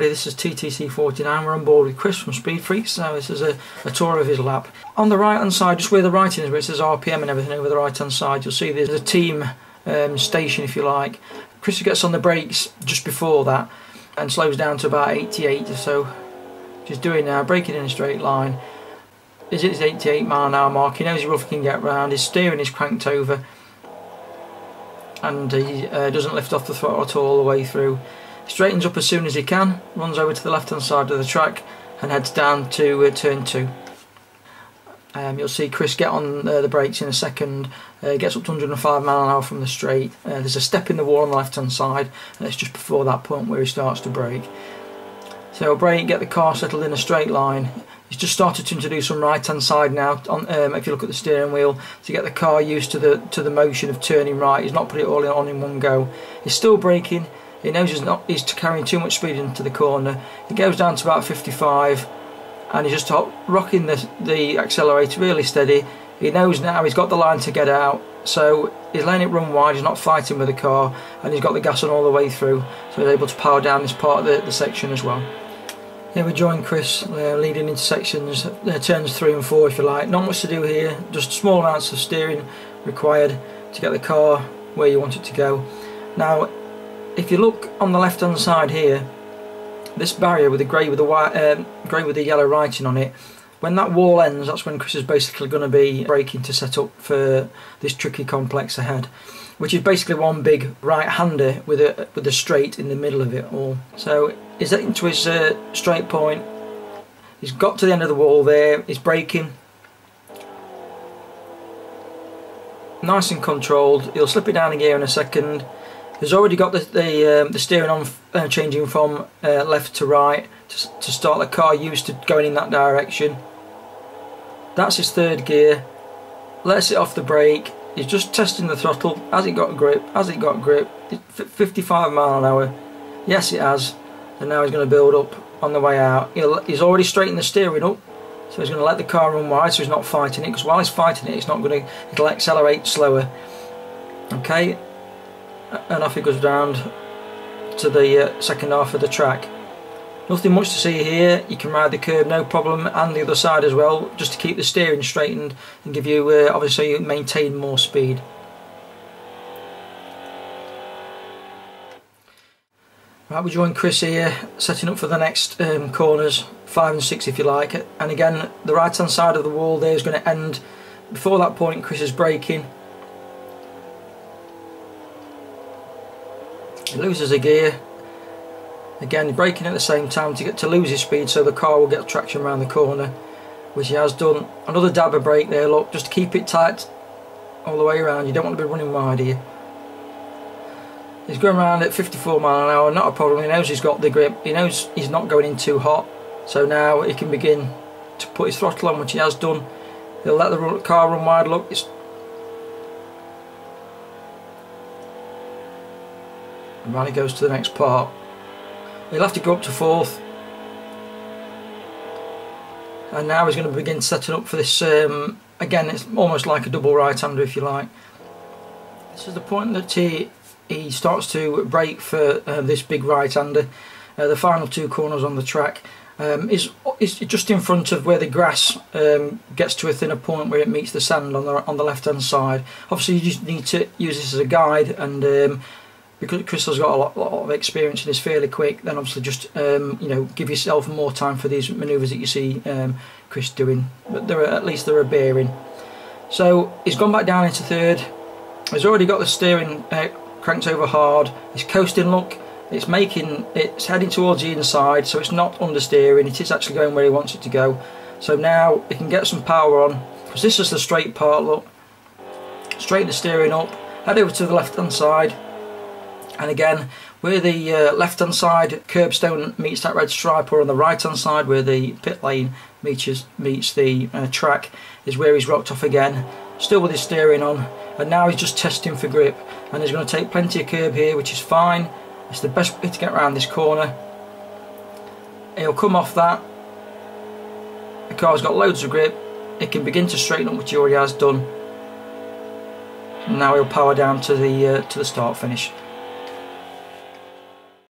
This is TTC 49. We're on board with Chris from Speed Freaks. So this is a tour of his lap. On the right hand side, just where the writing is, where it says RPM and everything over the right hand side, you'll see there's a team station, if you like. Chris gets on the brakes just before that and slows down to about 88 or so. Just doing now, braking in a straight line. Is at his 88 mile an hour mark. He knows he roughly can get round. His steering is cranked over, and he doesn't lift off the throttle at all the way through. Straightens up as soon as he can, runs over to the left hand side of the track and heads down to turn 2. You'll see Chris get on the brakes in a second, gets up to 105 mile an hour from the straight. There's a step in the wall on the left hand side, and it's just before that point where he starts to brake. So he'll brake, get the car settled in a straight line. He's just started to do some right hand side now, if you look at the steering wheel, to get the car used to the motion of turning right. He's not put it all on in one go. He's still braking. He knows he's carrying too much speed into the corner. He goes down to about 55 and he's just rocking the accelerator really steady. He knows now he's got the line to get out, so he's letting it run wide. He's not fighting with the car, and he's got the gas on all the way through, so he's able to power down this part of the section as well. Here we join Chris leading into sections, turns 3 and 4 if you like. Not much to do here, just small amounts of steering required to get the car where you want it to go. Now if you look on the left hand side here, this barrier with the grey with the white, grey with the yellow writing on it, when that wall ends, that's when Chris is basically going to be braking to set up for this tricky complex ahead, which is basically one big right-hander with a straight in the middle of it all. So he's getting to his straight point. He's got to the end of the wall there. He's braking, nice and controlled. He'll slip it down a gear in a second. He's already got the steering on, changing from left to right to start the car used to going in that direction. That's his 3rd gear. Lets it off the brake. He's just testing the throttle. Has it got grip? Has it got grip? 55 mile an hour. Yes, it has. And now he's going to build up on the way out. He's already straightened the steering up, so he's going to let the car run wide, so he's not fighting it. Because while he's fighting it, it'll accelerate slower. Okay. And off he goes round to the second half of the track. Nothing much to see here. You can ride the curb no problem, and the other side as well, just to keep the steering straightened and give you obviously you maintain more speed. Right, we join Chris here, setting up for the next corners, 5 and 6 if you like. And again, the right hand side of the wall there is going to end. Before that point, Chris is braking. He loses a gear. Again, braking at the same time to lose his speed, so the car will get traction around the corner, which he has done. Another dab of brake there, look, just to keep it tight all the way around. You don't want to be running wide here. He's going around at 54 mile an hour, not a problem. He knows he's got the grip. He knows he's not going in too hot, so now he can begin to put his throttle on, which he has done. He'll let the car run wide. Look, and right, he goes to the next part. He'll have to go up to 4th, and now he's going to begin setting up for this. Again, it's almost like a double right-hander if you like. This is the point that he starts to brake for this big right-hander. The final 2 corners on the track is just in front of where the grass gets to a thinner point where it meets the sand on the left-hand side. Obviously, you just need to use this as a guide, and because Chris has got a lot of experience and is fairly quick, then obviously just you know, give yourself more time for these manoeuvres that you see Chris doing. But at least they're a bearing. So he's gone back down into 3rd. He's already got the steering cranked over hard. He's coasting. Look, it's heading towards the inside, so it's not understeering. It is actually going where he wants it to go. So now he can get some power on, because this is the straight part. Look, straighten the steering up, head over to the left hand side. And again, where the left hand side curbstone meets that red stripe, or on the right hand side where the pit lane meets the track, is where he's rocked off again, still with his steering on, and now he's just testing for grip. And he's going to take plenty of curb here, which is fine. It's the best way to get around this corner. He'll come off that. The car's got loads of grip. It can begin to straighten up, which he already has done. And now he'll power down to the start finish.